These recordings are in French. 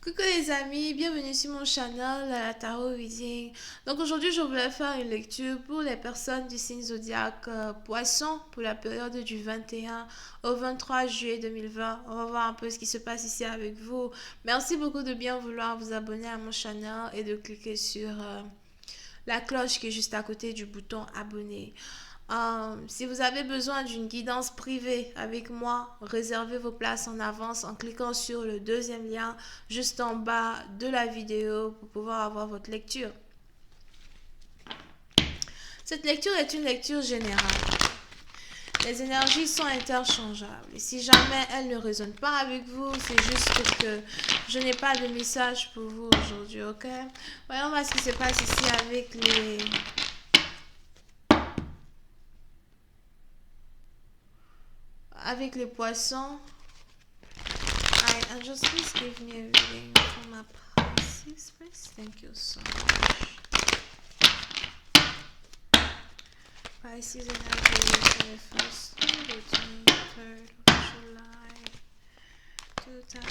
Coucou les amis, bienvenue sur mon channel la Tarot Reading. Donc aujourd'hui je voulais faire une lecture pour les personnes du signe zodiaque Poisson pour la période du 21 au 23 juillet 2020. On va voir un peu ce qui se passe ici avec vous. Merci beaucoup de bien vouloir vous abonner à mon channel et de cliquer sur la cloche qui est juste à côté du bouton abonner. Si vous avez besoin d'une guidance privée avec moi, réservez vos places en avance en cliquant sur le deuxième lien juste en bas de la vidéo pour pouvoir avoir votre lecture. Cette lecture est une lecture générale. Les énergies sont interchangeables et si jamais elles ne résonnent pas avec vous, c'est juste que je n'ai pas de message pour vous aujourd'hui, ok? Voyons voir ce qui se passe ici avec les poissons. Alright, and just please give me a reading for my Pisces, please. Thank you so much. Pisces energy for the first day, the 23rd of July, 2020.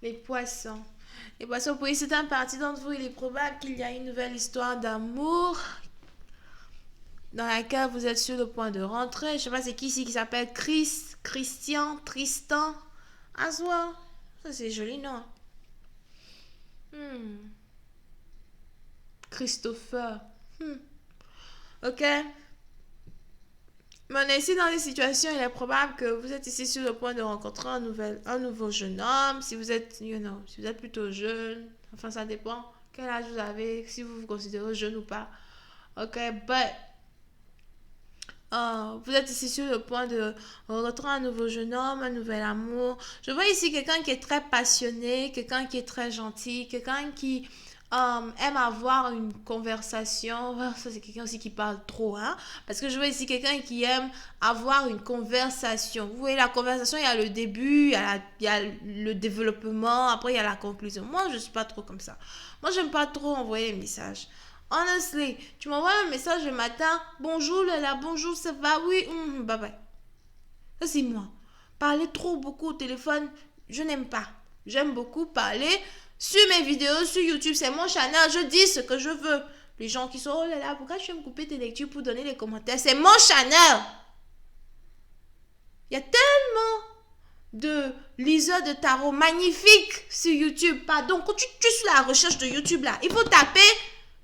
Les poissons. Les poissons, pour certaines parties d'entre vous, il est probable qu'il y a une nouvelle histoire d'amour dans laquelle vous êtes sur le point de rentrer. Je ne sais pas c'est qui ici qui s'appelle Christian, Tristan, Azwa. Ça c'est joli, non? Christopher. Ok. Mais on est ici dans des situations, il est probable que vous êtes ici sur le point de rencontrer un nouveau jeune homme. Si vous êtes, si vous êtes plutôt jeune, enfin ça dépend quel âge vous avez, si vous vous considérez jeune ou pas. Ok, but vous êtes ici sur le point de rencontrer un nouveau jeune homme, un nouvel amour. Je vois ici quelqu'un qui est très passionné, quelqu'un qui est très gentil, quelqu'un qui aime avoir une conversation. Ça, c'est quelqu'un aussi qui parle trop, hein. Parce que je vois ici quelqu'un qui aime avoir une conversation. Vous voyez, la conversation, il y a le début, il y a le développement, après, il y a la conclusion. Moi, je ne suis pas trop comme ça. Moi, j'aime pas trop envoyer les messages. Honestly, tu m'envoies un message le matin. Bonjour Lola, bonjour, ça va? Oui, bye bye. Ça, c'est moi. Parler trop beaucoup au téléphone, je n'aime pas. J'aime beaucoup parler sur mes vidéos, sur YouTube. C'est mon channel, je dis ce que je veux. Les gens qui sont, oh là là, pourquoi tu veux me couper tes lectures pour donner les commentaires? C'est mon channel. Il y a tellement de liseurs de tarot magnifiques sur YouTube. Pardon, quand tu es sur la recherche de YouTube là, il faut taper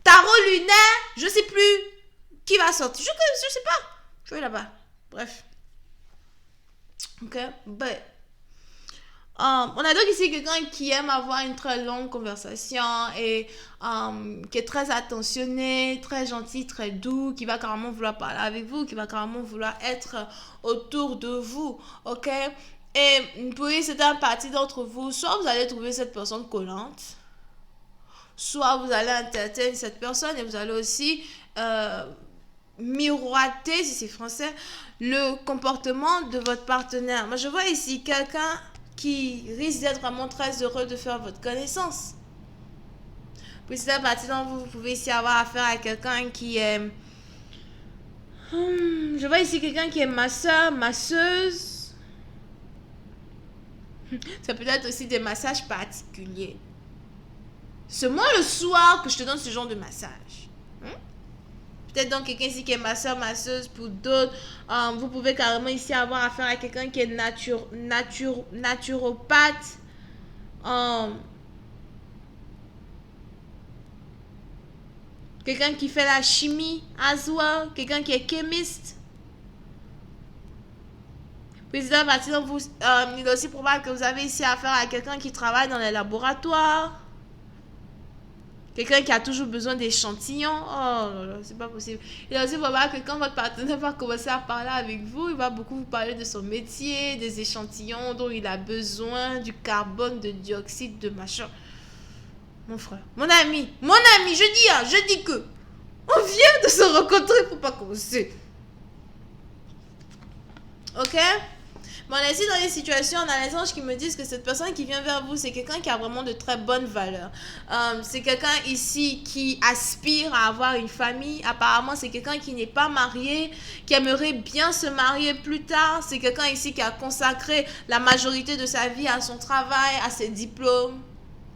tarot lunaire, je sais plus qui va sortir. Je sais pas. Je vais là-bas. Bref. Ok, but on a donc ici quelqu'un qui aime avoir une très longue conversation et qui est très attentionné, très gentil, très doux, qui va carrément vouloir parler avec vous, qui va carrément vouloir être autour de vous, ok? Et pour certaines parties d'entre vous, soit vous allez trouver cette personne collante, soit vous allez entertainer cette personne et vous allez aussi miroiter, si c'est français, le comportement de votre partenaire. Moi, je vois ici quelqu'un qui risque d'être vraiment très heureux de faire votre connaissance. Puis c'est à partir dont vous pouvez ici avoir affaire à quelqu'un qui est... je vois ici quelqu'un qui est masseur, masseuse. Ça peut être aussi des massages particuliers. C'est moi le soir que je te donne ce genre de massage. Peut-être donc quelqu'un ici qui est masseur, masseuse. Pour d'autres, vous pouvez carrément ici avoir affaire à quelqu'un qui est naturopathe. Quelqu'un qui fait la chimie as well. Quelqu'un qui est chimiste. Président, il est aussi probable que vous avez ici affaire à quelqu'un qui travaille dans les laboratoires. Quelqu'un qui a toujours besoin d'échantillons. Oh là là, c'est pas possible. Il est aussi probable que quand votre partenaire va commencer à parler avec vous, il va beaucoup vous parler de son métier, des échantillons dont il a besoin, du carbone, de dioxyde, de machin. Mon frère, mon ami, je dis que on vient de se rencontrer pour pas commencer. Ok? Mais on est ici dans les situations, on a les anges qui me disent que cette personne qui vient vers vous, c'est quelqu'un qui a vraiment de très bonnes valeurs. C'est quelqu'un ici qui aspire à avoir une famille. Apparemment, c'est quelqu'un qui n'est pas marié, qui aimerait bien se marier plus tard. C'est quelqu'un ici qui a consacré la majorité de sa vie à son travail, à ses diplômes.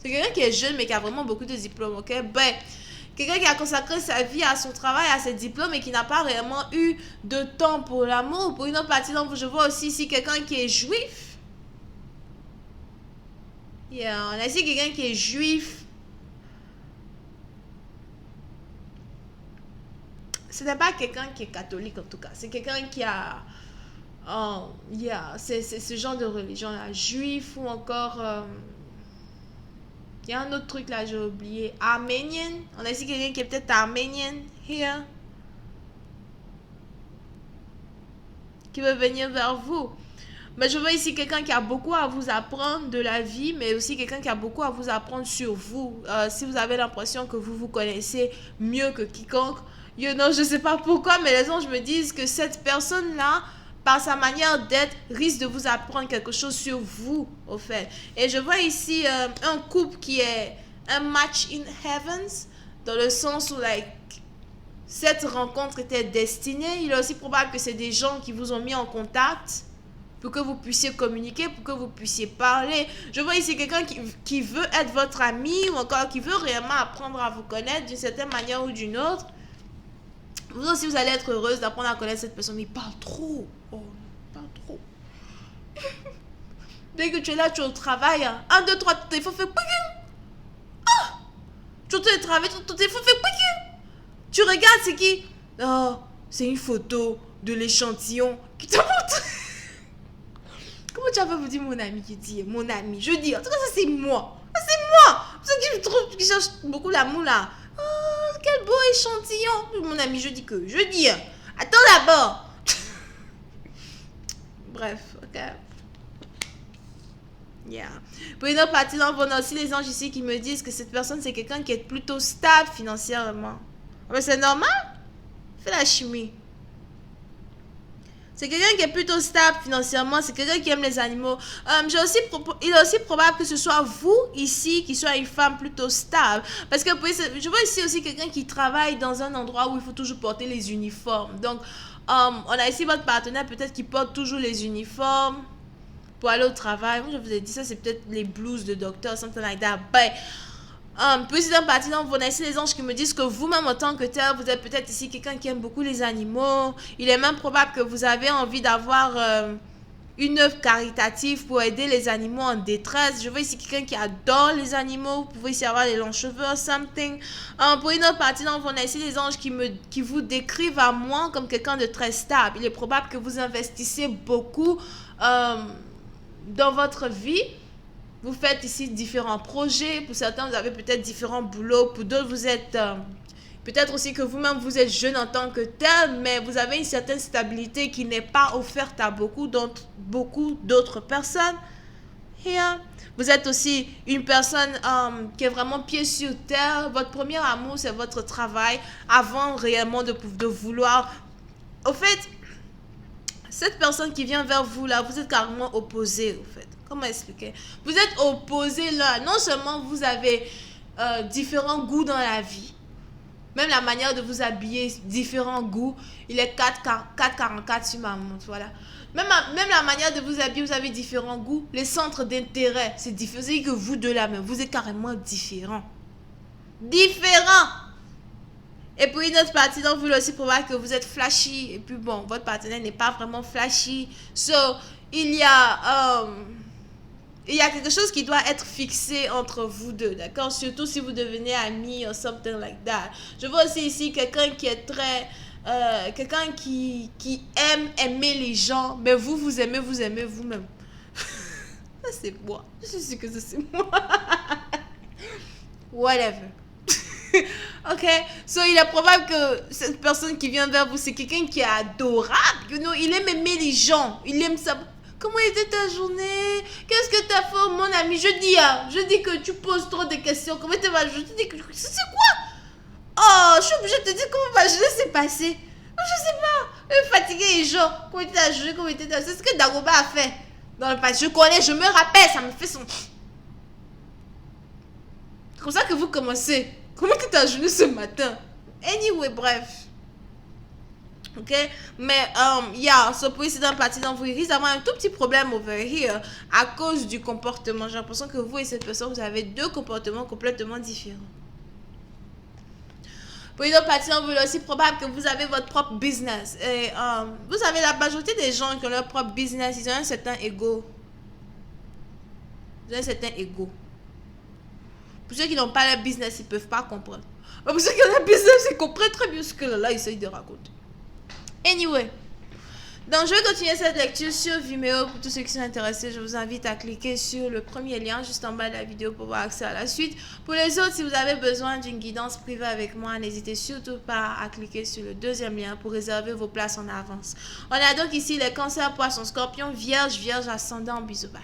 C'est quelqu'un qui est jeune, mais qui a vraiment beaucoup de diplômes, ok? Ben, quelqu'un qui a consacré sa vie à son travail, à ses diplômes et qui n'a pas réellement eu de temps pour l'amour. Pour une autre partie d'entre vous, je vois aussi ici quelqu'un qui est juif. Yeah, on a ici quelqu'un qui est juif. Ce n'est pas quelqu'un qui est catholique en tout cas. C'est quelqu'un qui a... Oh, yeah, c'est ce genre de religion-là. Juif ou encore... il y a un autre truc là, j'ai oublié. Arménien. On a ici quelqu'un qui est peut-être arménien. Here. Qui veut venir vers vous. Mais je vois ici quelqu'un qui a beaucoup à vous apprendre de la vie, mais aussi quelqu'un qui a beaucoup à vous apprendre sur vous. Si vous avez l'impression que vous vous connaissez mieux que quiconque, you know, je ne sais pas pourquoi, mais les anges me disent que cette personne-là, par sa manière d'être, risque de vous apprendre quelque chose sur vous, au fait. Et je vois ici un couple qui est un match in heavens, dans le sens où, like, cette rencontre était destinée. Il est aussi probable que c'est des gens qui vous ont mis en contact pour que vous puissiez communiquer, pour que vous puissiez parler. Je vois ici quelqu'un qui veut être votre ami ou encore qui veut réellement apprendre à vous connaître d'une certaine manière ou d'une autre. Vous aussi, vous allez être heureuse d'apprendre à connaître cette personne. Mais il parle trop. Oh, il parle trop. Dès que tu es là, tu es au travail. 1, 2, 3, ton téléphone fait... Ah! Tu es au télétravail, ton téléphone fait... Tu regardes, c'est qui? Oh, c'est une photo de l'échantillon qui te montre. Comment tu vas vous dire mon ami qui dit mon ami? Je dis, en tout cas, ça c'est moi. Ça c'est moi. C'est ça qui me trouve, qui cherche beaucoup l'amour là. Oh, quel beau échantillon. Mon ami, je dis que. Je dis. Attends d'abord. Bref, ok. Yeah. Pour une autre partie, on a aussi les anges ici qui me disent que cette personne, c'est quelqu'un qui est plutôt stable financièrement. Mais c'est normal. Fais la chimie. C'est quelqu'un qui est plutôt stable financièrement. C'est quelqu'un qui aime les animaux. Il est aussi probable que ce soit vous ici qui soit une femme plutôt stable. Parce que je vois ici aussi quelqu'un qui travaille dans un endroit où il faut toujours porter les uniformes. Donc, on a ici votre partenaire peut-être qui porte toujours les uniformes pour aller au travail. Moi, je vous ai dit ça, c'est peut-être les blues de docteur, something like that. But, puis dans partie, donc, vous avez ici les anges qui me disent que vous-même en tant que tel, vous êtes peut-être ici quelqu'un qui aime beaucoup les animaux. Il est même probable que vous avez envie d'avoir une œuvre caritative pour aider les animaux en détresse. Je vois ici quelqu'un qui adore les animaux. Vous pouvez ici avoir les longs cheveux, something. Pour une autre partie, donc, vous avez ici les anges qui vous décrivent à moi comme quelqu'un de très stable. Il est probable que vous investissez beaucoup dans votre vie. Vous faites ici différents projets. Pour certains, vous avez peut-être différents boulots. Pour d'autres, vous êtes... peut-être aussi que vous-même, vous êtes jeune en tant que tel, mais vous avez une certaine stabilité qui n'est pas offerte à beaucoup d'autres personnes. Et, vous êtes aussi une personne qui est vraiment pied sur terre. Votre premier amour, c'est votre travail avant réellement de vouloir... Au fait, cette personne qui vient vers vous, là, vous êtes carrément opposés, au fait. Comment expliquer? Vous êtes opposés là. Non seulement vous avez différents goûts dans la vie, même la manière de vous habiller, différents goûts. Il est 4,44 sur ma montre, voilà. Même la manière de vous habiller, vous avez différents goûts. Les centres d'intérêt, c'est différent. C'est que vous deux là, mais vous êtes carrément différents. Différents! Et puis une autre partie, donc vous aussi probable que vous êtes flashy. Et puis bon, votre partenaire n'est pas vraiment flashy. So, il y a quelque chose qui doit être fixé entre vous deux, d'accord? Surtout si vous devenez amis ou something like that. Je vois aussi ici quelqu'un qui est très... quelqu'un qui aime aimer les gens, mais vous aimez vous-même. Ça, c'est moi. Je suis sûre que ça, c'est moi. Whatever. Ok? So, il est probable que cette personne qui vient vers vous, c'est quelqu'un qui est adorable. You know? Il aime aimer les gens. Il aime ça... Comment était ta journée? Qu'est-ce que t'as fait, mon ami? Je dis que tu poses trop de questions. Comment tu vas? Je te dis que... C'est quoi? Oh, je suis obligée de te dire comment ma journée s'est passée. Je sais pas. Fatigué et genre. Comment était ta journée? Comment était ta... C'est ce que Dagoba a fait. Dans le passé, je connais, je me rappelle, ça me fait son... C'est comme ça que vous commencez. Comment que tu as jeûné ce matin? Anyway, bref. Ok, mais ce précédent partisan, vous risquez d'avoir un tout petit problème over here à cause du comportement. J'ai l'impression que vous et cette personne, vous avez deux comportements complètement différents. Pour une autre partie, vous est aussi probable que vous avez votre propre business. Et vous avez la majorité des gens qui ont leur propre business, ils ont un certain ego. Ils ont un certain ego. Pour ceux qui n'ont pas leur business, ils ne peuvent pas comprendre. Mais pour ceux qui ont leur business, ils comprennent très bien ce que là, ils essayent de raconter. Anyway. Donc, je vais continuer cette lecture sur Vimeo. Pour tous ceux qui sont intéressés, je vous invite à cliquer sur le premier lien juste en bas de la vidéo pour avoir accès à la suite. Pour les autres, si vous avez besoin d'une guidance privée avec moi, n'hésitez surtout pas à cliquer sur le deuxième lien pour réserver vos places en avance. On a donc ici les cancers, poissons, scorpions, vierge, ascendant, bisous, bye.